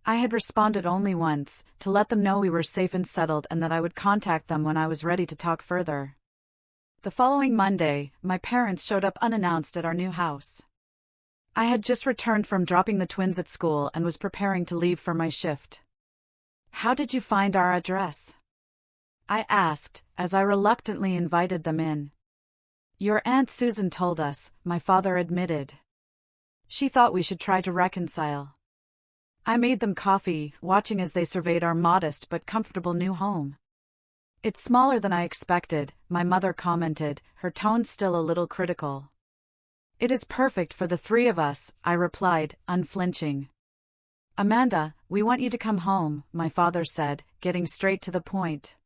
I had responded only once, to let them know we were safe and settled and that I would contact them when I was ready to talk further. The following Monday, my parents showed up unannounced at our new house. I had just returned from dropping the twins at school and was preparing to leave for my shift. "How did you find our address?" I asked, as I reluctantly invited them in. "Your Aunt Susan told us," my father admitted. "She thought we should try to reconcile." I made them coffee, watching as they surveyed our modest but comfortable new home. "It's smaller than I expected," my mother commented, her tone still a little critical. "It is perfect for the 3 of us," I replied, unflinching. "Amanda, we want you to come home," my father said, getting straight to the point.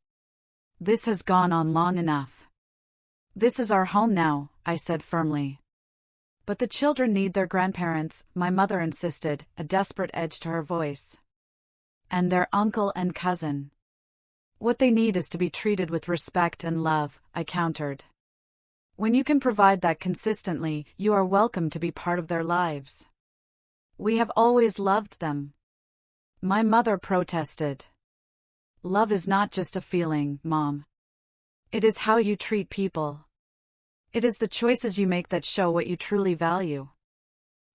"This has gone on long enough." "This is our home now," I said firmly. "But the children need their grandparents," my mother insisted, a desperate edge to her voice. "And their uncle and cousin. What they need is to be treated with respect and love," I countered. "When you can provide that consistently, you are welcome to be part of their lives. We have always loved them." My mother protested. "Love is not just a feeling, Mom. It is how you treat people. It is the choices you make that show what you truly value."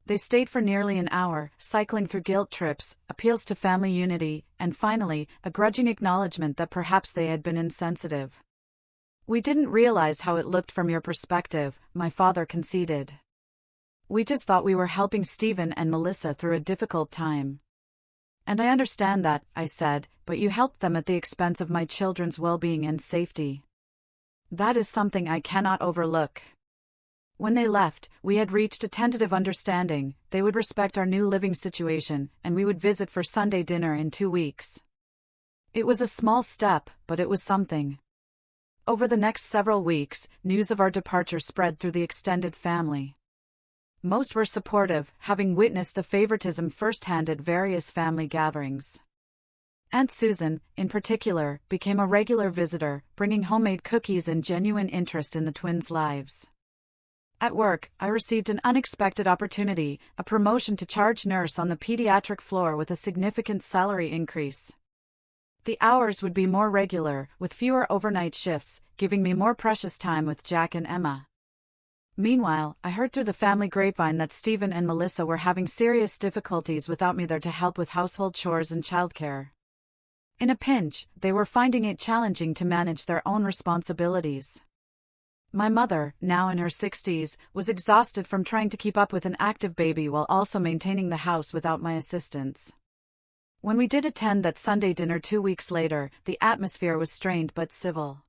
They stayed for nearly an hour, cycling through guilt trips, appeals to family unity, and finally, a grudging acknowledgement that perhaps they had been insensitive. "We didn't realize how it looked from your perspective," my father conceded. "We just thought we were helping Stephen and Melissa through a difficult time." "And I understand that," I said, "but you helped them at the expense of my children's well-being and safety. That is something I cannot overlook." When they left, we had reached a tentative understanding. They would respect our new living situation, and we would visit for Sunday dinner in 2 weeks. It was a small step, but it was something. Over the next several weeks, news of our departure spread through the extended family. Most were supportive, having witnessed the favoritism firsthand at various family gatherings. Aunt Susan, in particular, became a regular visitor, bringing homemade cookies and genuine interest in the twins' lives. At work, I received an unexpected opportunity, a promotion to charge nurse on the pediatric floor with a significant salary increase. The hours would be more regular, with fewer overnight shifts, giving me more precious time with Jack and Emma. Meanwhile, I heard through the family grapevine that Stephen and Melissa were having serious difficulties without me there to help with household chores and childcare. In a pinch, they were finding it challenging to manage their own responsibilities. My mother, now in her 60s, was exhausted from trying to keep up with an active baby while also maintaining the house without my assistance. When we did attend that Sunday dinner 2 weeks later, the atmosphere was strained but civil.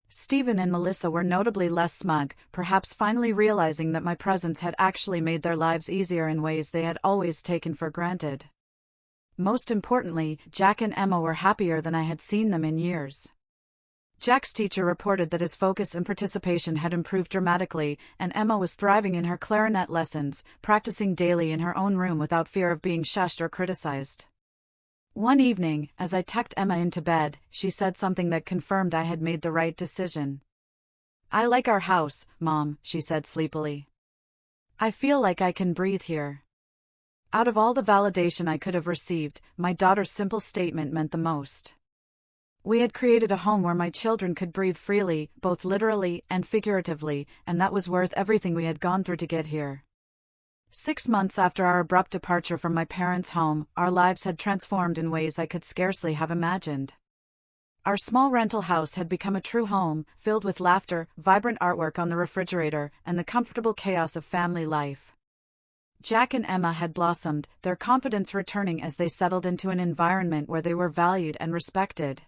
Stephen and Melissa were notably less smug, perhaps finally realizing that my presence had actually made their lives easier in ways they had always taken for granted. Most importantly, Jack and Emma were happier than I had seen them in years. Jack's teacher reported that his focus and participation had improved dramatically, and Emma was thriving in her clarinet lessons, practicing daily in her own room without fear of being shushed or criticized. One evening, as I tucked Emma into bed, she said something that confirmed I had made the right decision. "I like our house, Mom," she said sleepily. "I feel like I can breathe here." Out of all the validation I could have received, my daughter's simple statement meant the most. We had created a home where my children could breathe freely, both literally and figuratively, and that was worth everything we had gone through to get here. 6 months after our abrupt departure from my parents' home, our lives had transformed in ways I could scarcely have imagined. Our small rental house had become a true home, filled with laughter, vibrant artwork on the refrigerator, and the comfortable chaos of family life. Jack and Emma had blossomed, their confidence returning as they settled into an environment where they were valued and respected.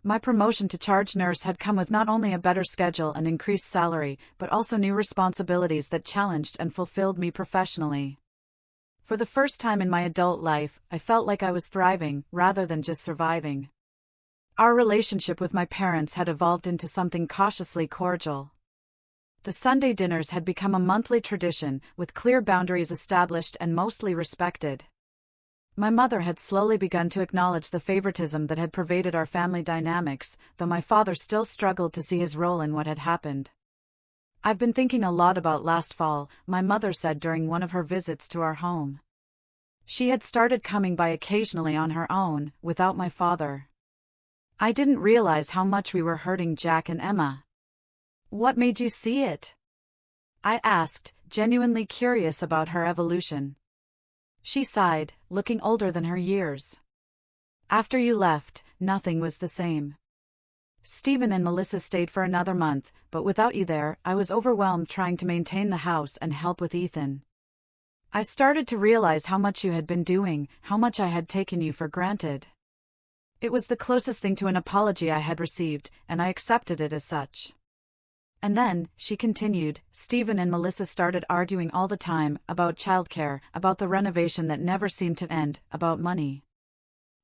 My promotion to charge nurse had come with not only a better schedule and increased salary, but also new responsibilities that challenged and fulfilled me professionally. For the first time in my adult life, I felt like I was thriving, rather than just surviving. Our relationship with my parents had evolved into something cautiously cordial. The Sunday dinners had become a monthly tradition, with clear boundaries established and mostly respected. My mother had slowly begun to acknowledge the favoritism that had pervaded our family dynamics, though my father still struggled to see his role in what had happened. "I've been thinking a lot about last fall," my mother said during one of her visits to our home. She had started coming by occasionally on her own, without my father. "I didn't realize how much we were hurting Jack and Emma." "What made you see it?" I asked, genuinely curious about her evolution. She sighed, looking older than her years. "After you left, nothing was the same. Stephen and Melissa stayed for another month, but without you there, I was overwhelmed trying to maintain the house and help with Ethan. I started to realize how much you had been doing, how much I had taken you for granted. It was the closest thing to an apology I had received, and I accepted it as such." And then, she continued, "Stephen and Melissa started arguing all the time, about childcare, about the renovation that never seemed to end, about money.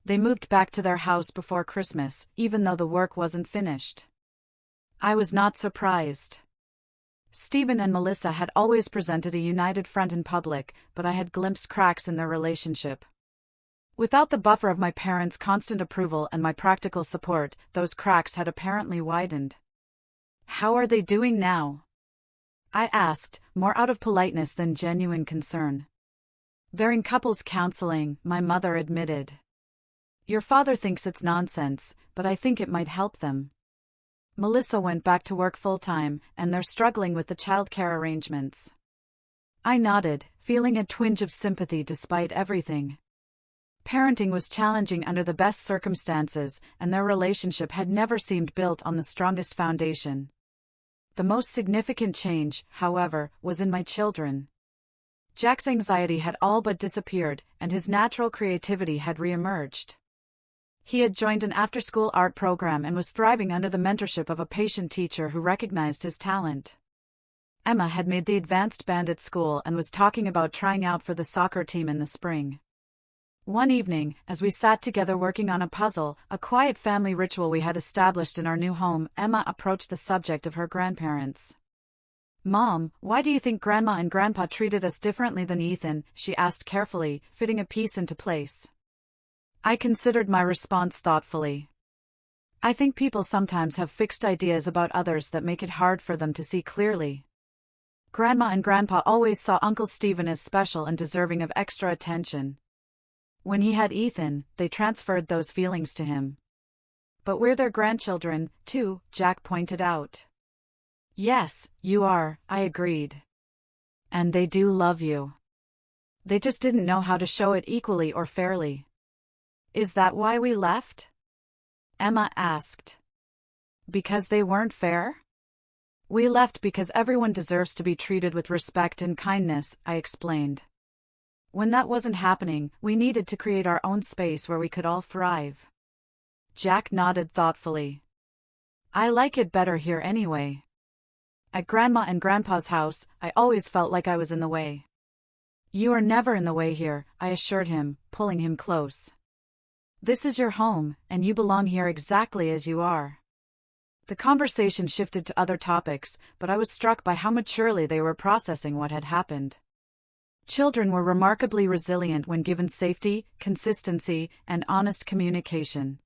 They moved back to their house before Christmas, even though the work wasn't finished. I was not surprised. Stephen and Melissa had always presented a united front in public, but I had glimpsed cracks in their relationship. Without the buffer of my parents' constant approval and my practical support, those cracks had apparently widened." "How are they doing now?" I asked, more out of politeness than genuine concern. "They're in couples counseling," my mother admitted. "Your father thinks it's nonsense, but I think it might help them. Melissa went back to work full-time, and they're struggling with the childcare arrangements." I nodded, feeling a twinge of sympathy despite everything. Parenting was challenging under the best circumstances, and their relationship had never seemed built on the strongest foundation. The most significant change, however, was in my children. Jack's anxiety had all but disappeared, and his natural creativity had re-emerged. He had joined an after-school art program and was thriving under the mentorship of a patient teacher who recognized his talent. Emma had made the advanced band at school and was talking about trying out for the soccer team in the spring. One evening, as we sat together working on a puzzle, a quiet family ritual we had established in our new home, Emma approached the subject of her grandparents. "Mom, why do you think Grandma and Grandpa treated us differently than Ethan?" she asked carefully, fitting a piece into place. I considered my response thoughtfully. "I think people sometimes have fixed ideas about others that make it hard for them to see clearly. Grandma and Grandpa always saw Uncle Stephen as special and deserving of extra attention. When he had Ethan, they transferred those feelings to him. But we're their grandchildren, too," Jack pointed out. "Yes, you are," I agreed. "And they do love you. They just didn't know how to show it equally or fairly." "Is that why we left?" Emma asked. "Because they weren't fair?" "We left because everyone deserves to be treated with respect and kindness," I explained. When that wasn't happening, we needed to create our own space where we could all thrive. Jack nodded thoughtfully. "I like it better here anyway. At Grandma and Grandpa's house, I always felt like I was in the way." "You are never in the way here," I assured him, pulling him close. "This is your home, and you belong here exactly as you are." The conversation shifted to other topics, but I was struck by how maturely they were processing what had happened. Children were remarkably resilient when given safety, consistency, and honest communication.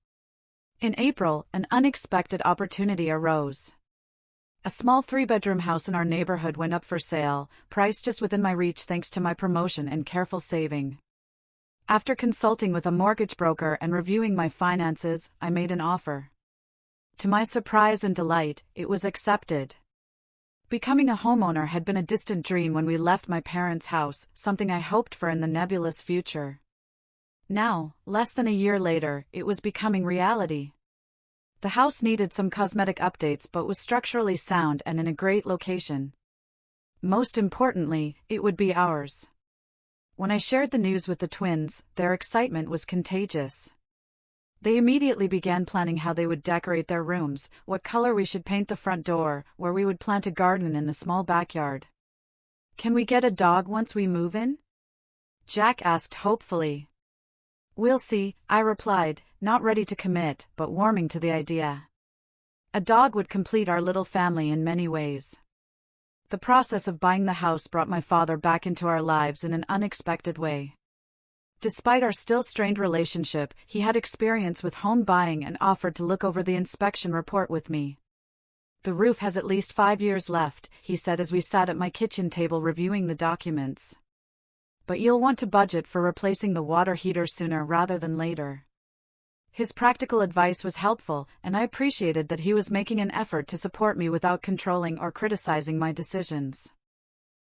In April, an unexpected opportunity arose. A small 3-bedroom house in our neighborhood went up for sale, priced just within my reach thanks to my promotion and careful saving. After consulting with a mortgage broker and reviewing my finances, I made an offer. To my surprise and delight, it was accepted. Becoming a homeowner had been a distant dream when we left my parents' house, something I hoped for in the nebulous future. Now, less than a year later, it was becoming reality. The house needed some cosmetic updates but was structurally sound and in a great location. Most importantly, it would be ours. When I shared the news with the twins, their excitement was contagious. They immediately began planning how they would decorate their rooms, what color we should paint the front door, where we would plant a garden in the small backyard. "Can we get a dog once we move in?" Jack asked hopefully. "We'll see," I replied, not ready to commit, but warming to the idea. A dog would complete our little family in many ways. The process of buying the house brought my father back into our lives in an unexpected way. Despite our still strained relationship, he had experience with home buying and offered to look over the inspection report with me. "The roof has at least 5 years left," he said as we sat at my kitchen table reviewing the documents. "But you'll want to budget for replacing the water heater sooner rather than later." His practical advice was helpful, and I appreciated that he was making an effort to support me without controlling or criticizing my decisions.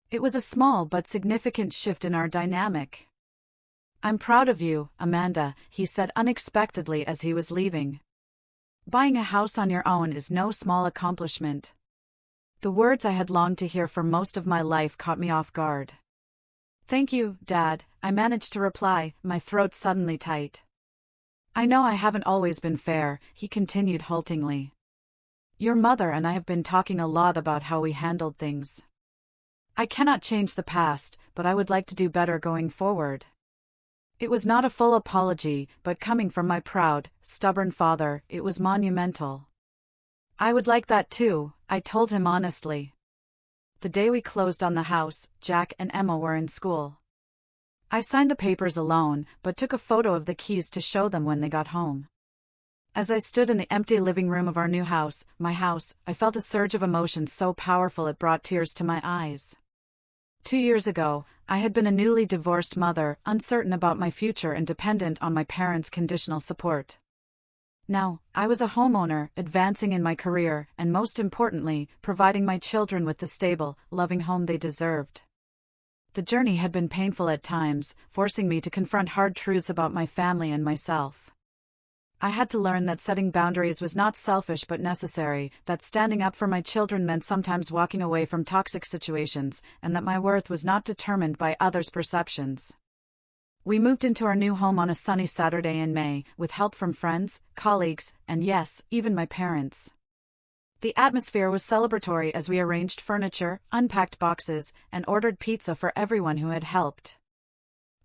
It was a small but significant shift in our dynamic. "I'm proud of you, Amanda," he said unexpectedly as he was leaving. "Buying a house on your own is no small accomplishment." The words I had longed to hear for most of my life caught me off guard. "Thank you, Dad," I managed to reply, my throat suddenly tight. "I know I haven't always been fair," he continued haltingly. "Your mother and I have been talking a lot about how we handled things. I cannot change the past, but I would like to do better going forward." It was not a full apology, but coming from my proud, stubborn father, it was monumental. "I would like that too," I told him honestly. The day we closed on the house, Jack and Emma were in school. I signed the papers alone, but took a photo of the keys to show them when they got home. As I stood in the empty living room of our new house, my house, I felt a surge of emotion so powerful it brought tears to my eyes. 2 years ago, I had been a newly divorced mother, uncertain about my future and dependent on my parents' conditional support. Now, I was a homeowner, advancing in my career, and most importantly, providing my children with the stable, loving home they deserved. The journey had been painful at times, forcing me to confront hard truths about my family and myself. I had to learn that setting boundaries was not selfish but necessary, that standing up for my children meant sometimes walking away from toxic situations, and that my worth was not determined by others' perceptions. We moved into our new home on a sunny Saturday in May, with help from friends, colleagues, and yes, even my parents. The atmosphere was celebratory as we arranged furniture, unpacked boxes, and ordered pizza for everyone who had helped.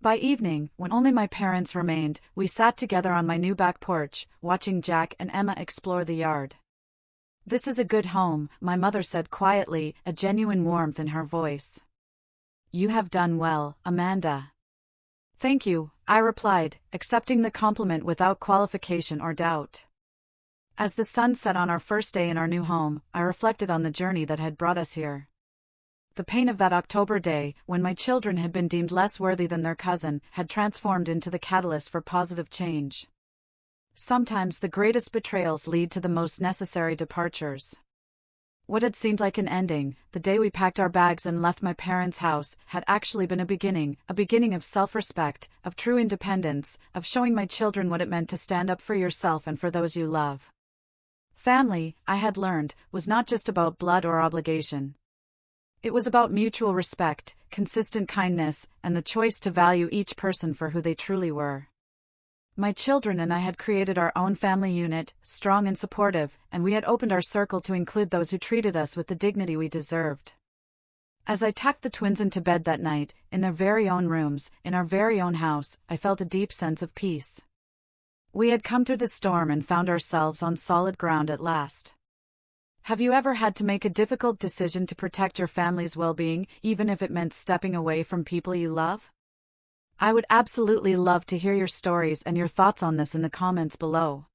By evening, when only my parents remained, we sat together on my new back porch, watching Jack and Emma explore the yard. "This is a good home," my mother said quietly, a genuine warmth in her voice. "You have done well, Amanda." "Thank you," I replied, accepting the compliment without qualification or doubt. As the sun set on our first day in our new home, I reflected on the journey that had brought us here. The pain of that October day, when my children had been deemed less worthy than their cousin, had transformed into the catalyst for positive change. Sometimes the greatest betrayals lead to the most necessary departures. What had seemed like an ending, the day we packed our bags and left my parents' house, had actually been a beginning of self-respect, of true independence, of showing my children what it meant to stand up for yourself and for those you love. Family, I had learned, was not just about blood or obligation. It was about mutual respect, consistent kindness, and the choice to value each person for who they truly were. My children and I had created our own family unit, strong and supportive, and we had opened our circle to include those who treated us with the dignity we deserved. As I tucked the twins into bed that night, in their very own rooms, in our very own house, I felt a deep sense of peace. We had come through the storm and found ourselves on solid ground at last. Have you ever had to make a difficult decision to protect your family's well-being, even if it meant stepping away from people you love? I would absolutely love to hear your stories and your thoughts on this in the comments below.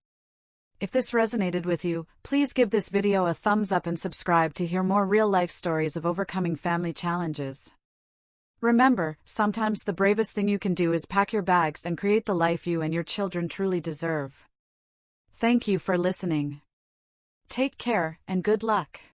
If this resonated with you, please give this video a thumbs up and subscribe to hear more real-life stories of overcoming family challenges. Remember, sometimes the bravest thing you can do is pack your bags and create the life you and your children truly deserve. Thank you for listening. Take care, and good luck.